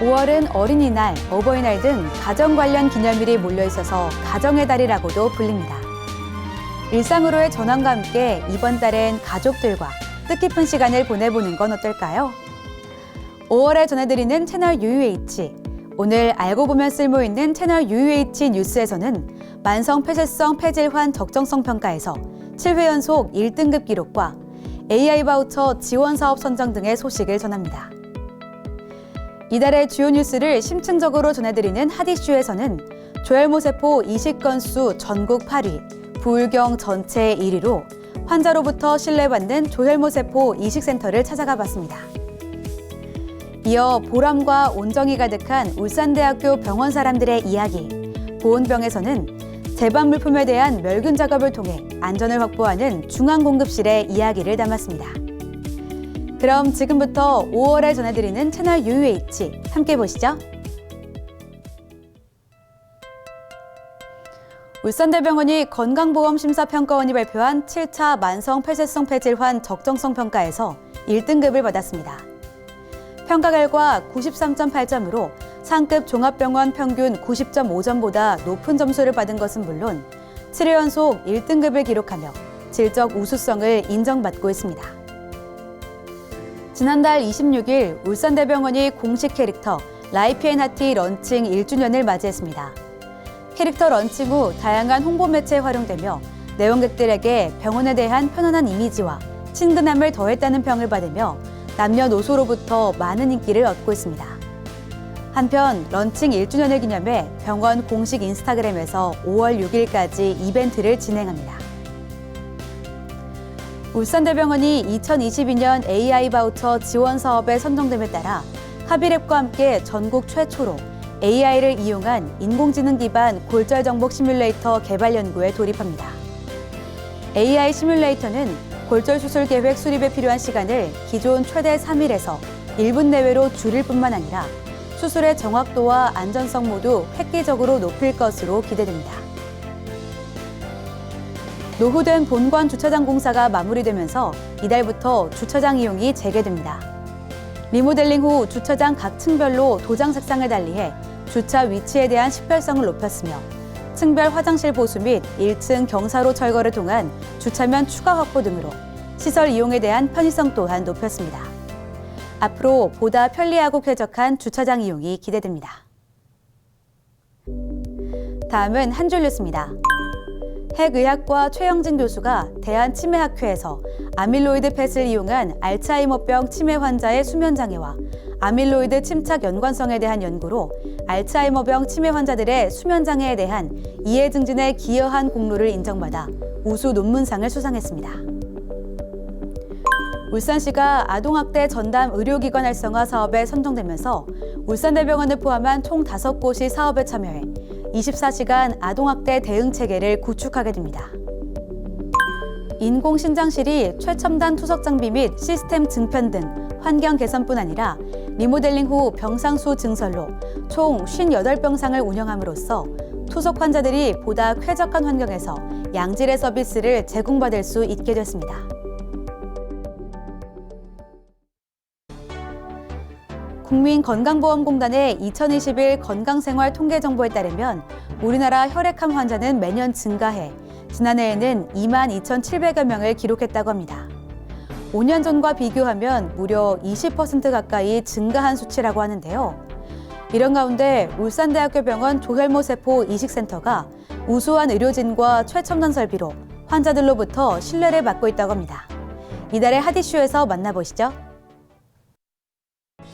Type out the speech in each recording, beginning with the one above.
5월은 어린이날, 어버이날 등 가정 관련 기념일이 몰려있어서 가정의 달이라고도 불립니다. 일상으로의 전환과 함께 이번 달엔 가족들과 뜻깊은 시간을 보내보는 건 어떨까요? 5월에 전해드리는 채널 UUH. 오늘 알고 보면 쓸모있는 채널 UUH 뉴스에서는 만성 폐쇄성 폐질환 적정성 평가에서 7회 연속 1등급 기록과 AI 바우처 지원 사업 선정 등의 소식을 전합니다. 이달의 주요 뉴스를 심층적으로 전해드리는 핫이슈에서는 조혈모세포 이식 건수 전국 8위, 부울경 전체 1위로 환자로부터 신뢰받는 조혈모세포 이식센터를 찾아가 봤습니다. 이어 보람과 온정이 가득한 울산대학교 병원 사람들의 이야기, 보온병에서는 제반 물품에 대한 멸균 작업을 통해 안전을 확보하는 중앙공급실의 이야기를 담았습니다. 그럼 지금부터 5월에 전해드리는 채널 UUH 함께 보시죠. 울산대병원이 건강보험심사평가원이 발표한 7차 만성 폐쇄성 폐질환 적정성 평가에서 1등급을 받았습니다. 평가 결과 93.8점으로 상급 종합병원 평균 90.5점보다 높은 점수를 받은 것은 물론 7회 연속 1등급을 기록하며 질적 우수성을 인정받고 있습니다. 지난달 26일 울산대병원이 공식 캐릭터 라이피앤하티 런칭 1주년을 맞이했습니다. 캐릭터 런칭 후 다양한 홍보 매체에 활용되며 내원객들에게 병원에 대한 편안한 이미지와 친근함을 더했다는 평을 받으며 남녀노소로부터 많은 인기를 얻고 있습니다. 한편 런칭 1주년을 기념해 병원 공식 인스타그램에서 5월 6일까지 이벤트를 진행합니다. 울산대병원이 2022년 AI 바우처 지원 사업에 선정됨에 따라 하비랩과 함께 전국 최초로 AI를 이용한 인공지능 기반 골절 정복 시뮬레이터 개발 연구에 돌입합니다. AI 시뮬레이터는 골절 수술 계획 수립에 필요한 시간을 기존 최대 3일에서 1분 내외로 줄일 뿐만 아니라 수술의 정확도와 안전성 모두 획기적으로 높일 것으로 기대됩니다. 노후된 본관 주차장 공사가 마무리되면서 이달부터 주차장 이용이 재개됩니다. 리모델링 후 주차장 각 층별로 도장 색상을 달리해 주차 위치에 대한 식별성을 높였으며 층별 화장실 보수 및 1층 경사로 철거를 통한 주차면 추가 확보 등으로 시설 이용에 대한 편의성 또한 높였습니다. 앞으로 보다 편리하고 쾌적한 주차장 이용이 기대됩니다. 다음은 한 줄 뉴스입니다. 핵의학과 최영진 교수가 대한치매학회에서 아밀로이드 펫을 이용한 알츠하이머병 치매 환자의 수면장애와 아밀로이드 침착 연관성에 대한 연구로 알츠하이머병 치매 환자들의 수면장애에 대한 이해 증진에 기여한 공로를 인정받아 우수 논문상을 수상했습니다. 울산시가 아동학대 전담 의료기관 활성화 사업에 선정되면서 울산대병원을 포함한 총 5곳이 사업에 참여해 24시간 아동학대 대응 체계를 구축하게 됩니다. 인공신장실이 최첨단 투석 장비 및 시스템 증편 등 환경 개선뿐 아니라 리모델링 후 병상수 증설로 총 58병상을 운영함으로써 투석 환자들이 보다 쾌적한 환경에서 양질의 서비스를 제공받을 수 있게 됐습니다. 국민건강보험공단의 2021 건강생활 통계정보에 따르면 우리나라 혈액암 환자는 매년 증가해 지난해에는 22,700여 명을 기록했다고 합니다. 5년 전과 비교하면 무려 20% 가까이 증가한 수치라고 하는데요. 이런 가운데 울산대학교 병원 조혈모세포 이식센터가 우수한 의료진과 최첨단 설비로 환자들로부터 신뢰를 받고 있다고 합니다. 이달의 핫이슈에서 만나보시죠.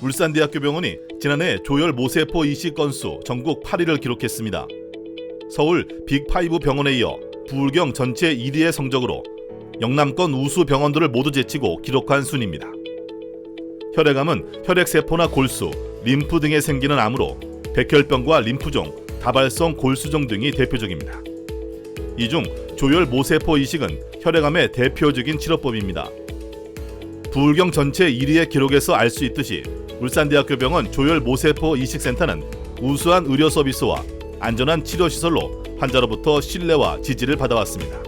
울산대학교 병원이 지난해 조혈모세포 이식 건수 전국 8위를 기록했습니다. 서울 빅5 병원에 이어 부울경 전체 1위의 성적으로 영남권 우수 병원들을 모두 제치고 기록한 순입니다. 혈액암은 혈액세포나 골수, 림프 등에 생기는 암으로 백혈병과 림프종, 다발성 골수종 등이 대표적입니다. 이 중 조혈모세포 이식은 혈액암의 대표적인 치료법입니다. 부울경 전체 1위의 기록에서 알 수 있듯이 울산대학교 병원 조혈모세포 이식센터는 우수한 의료 서비스와 안전한 치료시설로 환자로부터 신뢰와 지지를 받아왔습니다.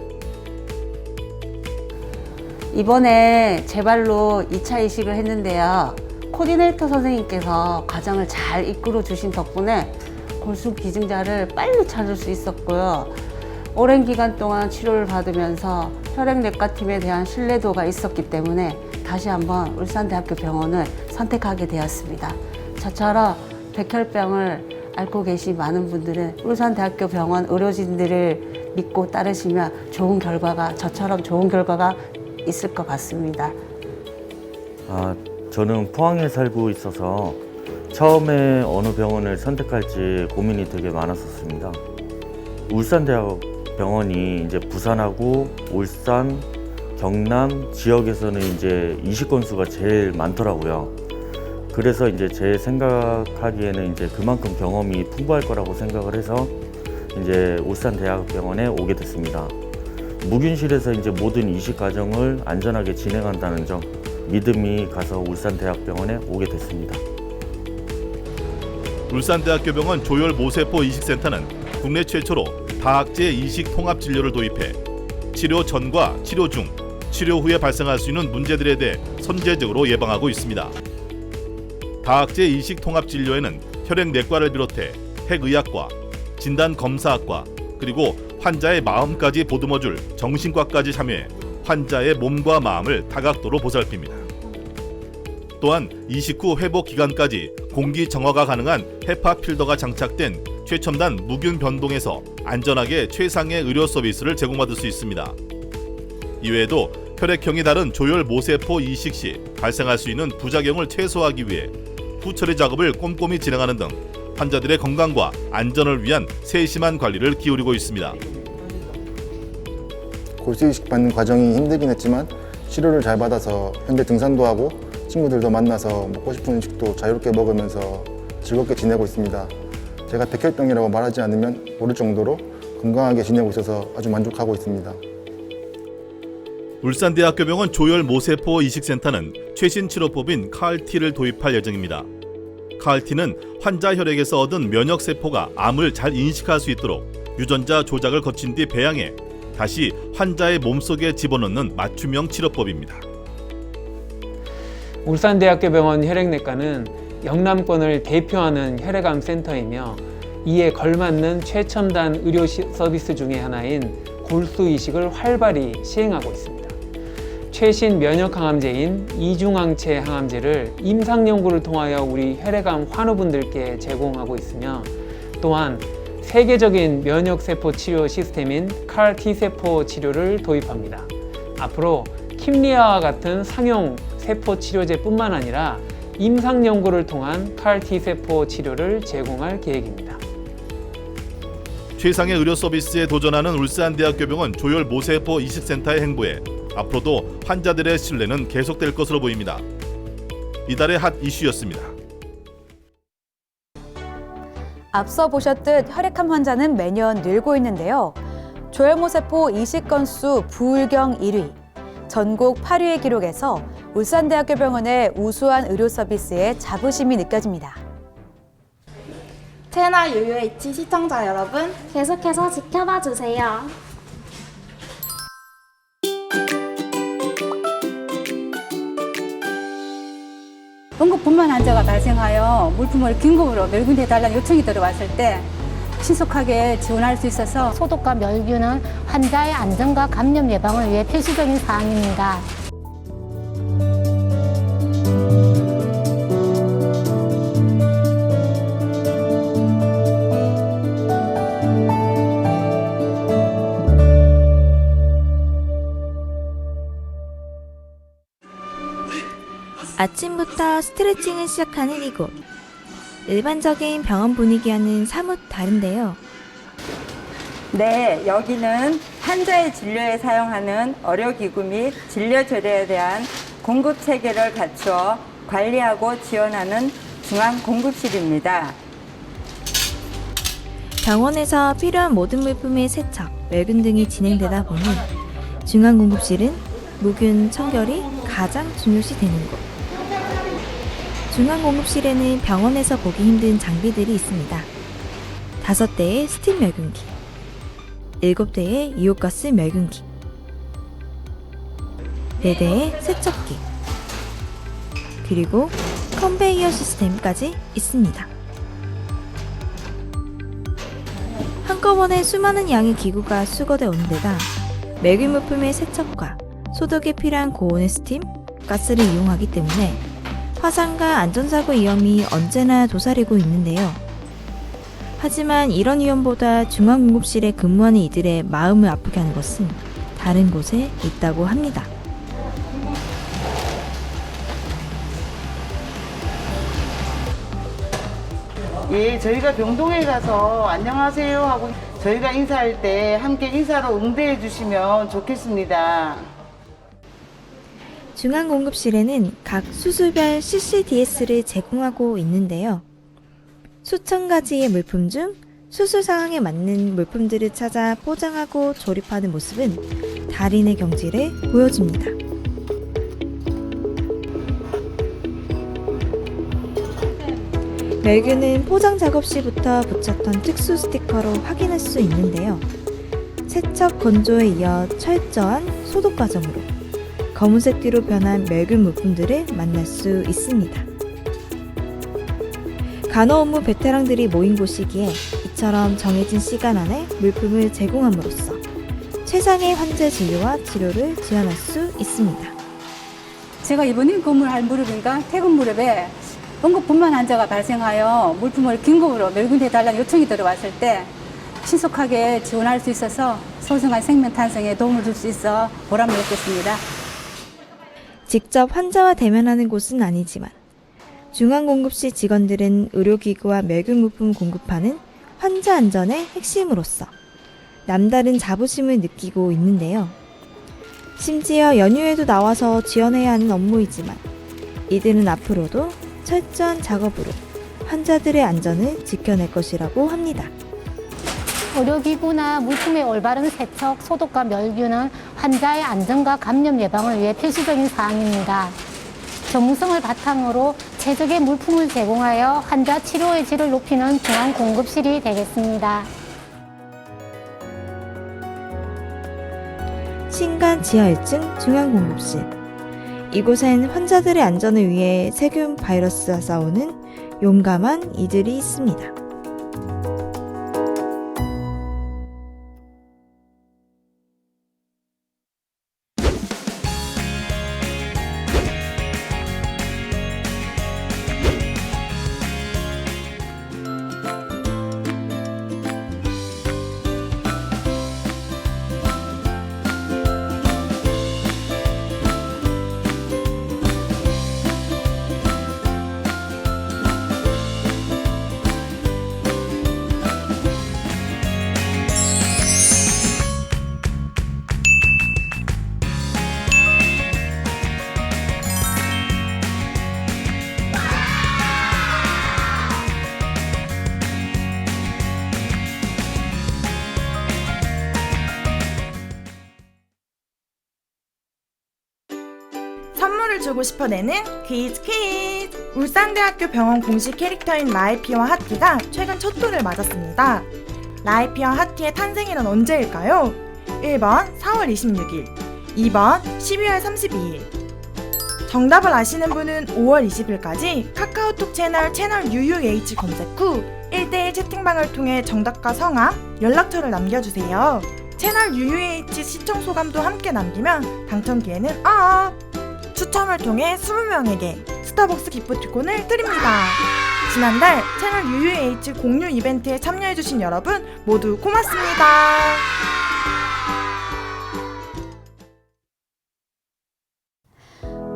이번에 제 발로 2차 이식을 했는데요. 코디네이터 선생님께서 과정을 잘 이끌어 주신 덕분에 골수 기증자를 빨리 찾을 수 있었고요. 오랜 기간 동안 치료를 받으면서 혈액내과팀에 대한 신뢰도가 있었기 때문에 다시 한번 울산대학교 병원을 선택하게 되었습니다. 저처럼 백혈병을 앓고 계신 많은 분들은 울산대학교 병원 의료진들을 믿고 따르시면 저처럼 좋은 결과가 있을 것 같습니다. 저는 포항에 살고 있어서 처음에 어느 병원을 선택할지 고민이 되게 많았었습니다. 울산대학병원이 이제 부산하고 울산, 경남 지역에서는 이제 이식 건수가 제일 많더라고요. 그래서 이제 제 생각하기에는 이제 그만큼 경험이 풍부할 거라고 생각을 해서 이제 울산대학병원에 오게 됐습니다. 무균실에서 이제 모든 이식 과정을 안전하게 진행한다는 점 믿음이 가서 울산대학병원에 오게 됐습니다. 울산대학교병원 조혈모세포 이식센터는 국내 최초로 다학제 이식 통합 진료를 도입해 치료 전과 치료 중, 치료 후에 발생할 수 있는 문제들에 대해 선제적으로 예방하고 있습니다. 다학제 이식 통합 진료에는 혈액내과를 비롯해 핵의학과, 진단검사학과, 그리고 환자의 마음까지 보듬어줄 정신과까지 참여해 환자의 몸과 마음을 다각도로 보살핍니다. 또한 이식 후 회복 기간까지 공기 정화가 가능한 헤파 필더가 장착된 최첨단 무균 변동에서 안전하게 최상의 의료 서비스를 제공받을 수 있습니다. 이외에도 혈액형이 다른 조혈 모세포 이식 시 발생할 수 있는 부작용을 최소화하기 위해 후처리 작업을 꼼꼼히 진행하는 등 환자들의 건강과 안전을 위한 세심한 관리를 기울이고 있습니다. 골수 이식 받는 과정이 힘들긴 했지만 치료를 잘 받아서 현재 등산도 하고 친구들도 만나서 먹고 싶은 음식도 자유롭게 먹으면서 즐겁게 지내고 있습니다. 제가 백혈병이라고 말하지 않으면 모를 정도로 건강하게 지내고 있어서 아주 만족하고 있습니다. 울산대학교병원 조혈모세포 이식센터는 최신 치료법인 CAR-T를 도입할 예정입니다. CAR-T는 환자 혈액에서 얻은 면역세포가 암을 잘 인식할 수 있도록 유전자 조작을 거친 뒤 배양해 다시 환자의 몸속에 집어넣는 맞춤형 치료법입니다. 울산대학교병원 혈액내과는 영남권을 대표하는 혈액암 센터이며 이에 걸맞는 최첨단 의료 서비스 중의 하나인 골수 이식을 활발히 시행하고 있습니다. 최신 면역항암제인 이중항체 항암제를 임상연구를 통하여 우리 혈액암 환우분들께 제공하고 있으며 또한 세계적인 면역세포 치료 시스템인 CAR-T세포 치료를 도입합니다. 앞으로 킴리아와 같은 상용 세포 치료제뿐만 아니라 임상 연구를 통한 CAR-T세포 치료를 제공할 계획입니다. 최상의 의료 서비스에 도전하는 울산대학교병원 조혈모세포 이식센터의 행보에 앞으로도 환자들의 신뢰는 계속될 것으로 보입니다. 이달의 핫 이슈였습니다. 앞서 보셨듯 혈액암 환자는 매년 늘고 있는데요. 조혈모세포 이식 건수 부울경 1위, 전국 8위의 기록에서 울산대학교병원의 우수한 의료 서비스에 자부심이 느껴집니다. 채널 UUH 시청자 여러분, 계속해서 지켜봐 주세요. 응급분만 환자가 발생하여 물품을 긴급으로 멸균해달라는 요청이 들어왔을 때 신속하게 지원할 수 있어서 소독과 멸균은 환자의 안전과 감염 예방을 위해 필수적인 사항입니다. 아침부터 스트레칭을 시작하는 이곳. 일반적인 병원 분위기와는 사뭇 다른데요. 네, 여기는 환자의 진료에 사용하는 의료기구 및 진료 재료에 대한 공급 체계를 갖추어 관리하고 지원하는 중앙공급실입니다. 병원에서 필요한 모든 물품의 세척, 멸균 등이 진행되다 보니 중앙공급실은 무균 청결이 가장 중요시 되는 곳. 중앙공급실에는 병원에서 보기 힘든 장비들이 있습니다. 5대의 스팀 멸균기, 7대의 이온가스 멸균기, 4대의 세척기, 그리고 컨베이어 시스템까지 있습니다. 한꺼번에 수많은 양의 기구가 수거돼 오는 데다 멸균 물품의 세척과 소독에 필요한 고온의 스팀, 가스를 이용하기 때문에 화상과 안전사고 위험이 언제나 도사리고 있는데요. 하지만 이런 위험보다 중앙공급실에 근무하는 이들의 마음을 아프게 하는 것은 다른 곳에 있다고 합니다. 예, 저희가 병동에 가서 안녕하세요 하고 저희가 인사할 때 함께 인사로 응대해 주시면 좋겠습니다. 중앙공급실에는 각 수술별 CCDS를 제공하고 있는데요. 수천 가지의 물품 중 수술 상황에 맞는 물품들을 찾아 포장하고 조립하는 모습은 달인의 경지를 보여줍니다. 멸균은 포장 작업 시부터 붙였던 특수 스티커로 확인할 수 있는데요. 세척 건조에 이어 철저한 소독 과정으로 검은색 뒤로 변한 멸균 물품들을 만날 수 있습니다. 간호 업무 베테랑들이 모인 곳이기에 이처럼 정해진 시간 안에 물품을 제공함으로써 최상의 환자 진료와 치료를 지원할 수 있습니다. 제가 이번에 근무할 무릎인가 퇴근 무릎에 응급분만 환자가 발생하여 물품을 긴급으로 멸균해달라는 요청이 들어왔을 때 신속하게 지원할 수 있어서 소중한 생명 탄생에 도움을 줄 수 있어 보람을 느꼈습니다. 직접 환자와 대면하는 곳은 아니지만 중앙공급실 직원들은 의료기구와 멸균 물품 공급하는 환자 안전의 핵심으로서 남다른 자부심을 느끼고 있는데요. 심지어 연휴에도 나와서 지원해야 하는 업무이지만 이들은 앞으로도 철저한 작업으로 환자들의 안전을 지켜낼 것이라고 합니다. 의료기구나 물품의 올바른 세척, 소독과 멸균은 환자의 안전과 감염 예방을 위해 필수적인 사항입니다. 전문성을 바탕으로 최적의 물품을 제공하여 환자 치료의 질을 높이는 중앙공급실이 되겠습니다. 신간 지하 1층 중앙공급실. 이곳엔 환자들의 안전을 위해 세균 바이러스와 싸우는 용감한 이들이 있습니다. 선물을 주고 싶어 내는 퀴즈. 울산대학교 병원 공식 캐릭터인 라이피와 하티가 최근 첫 돌을 맞았습니다. 라이피와 하티의 탄생일은 언제일까요? 1번 4월 26일, 2번 12월 32일. 정답을 아시는 분은 5월 20일까지 카카오톡 채널 UUH 검색 후 1대1 채팅방을 통해 정답과 성함, 연락처를 남겨주세요. 채널 UUH 시청 소감도 함께 남기면 당첨 기회는 업! 추첨을 통해 20명에게 스타벅스 기프티콘을 드립니다. 지난달 채널 UUH 공유 이벤트에 참여해주신 여러분 모두 고맙습니다.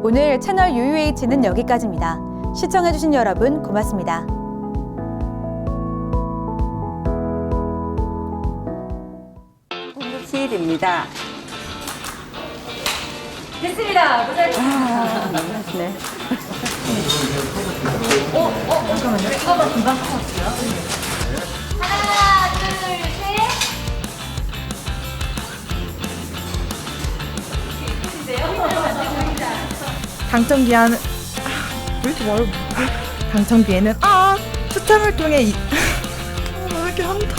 오늘 채널 UUH는 여기까지입니다. 시청해주신 여러분 고맙습니다. 공급실입니다. 됐습니다. 네. 잠깐만요. 이거만 금방 찾았어요. 하나, 둘, 셋. 당첨 기한은 왜 이렇게 말을 당첨 기회는 추첨을 통해 왜 이렇게 한다.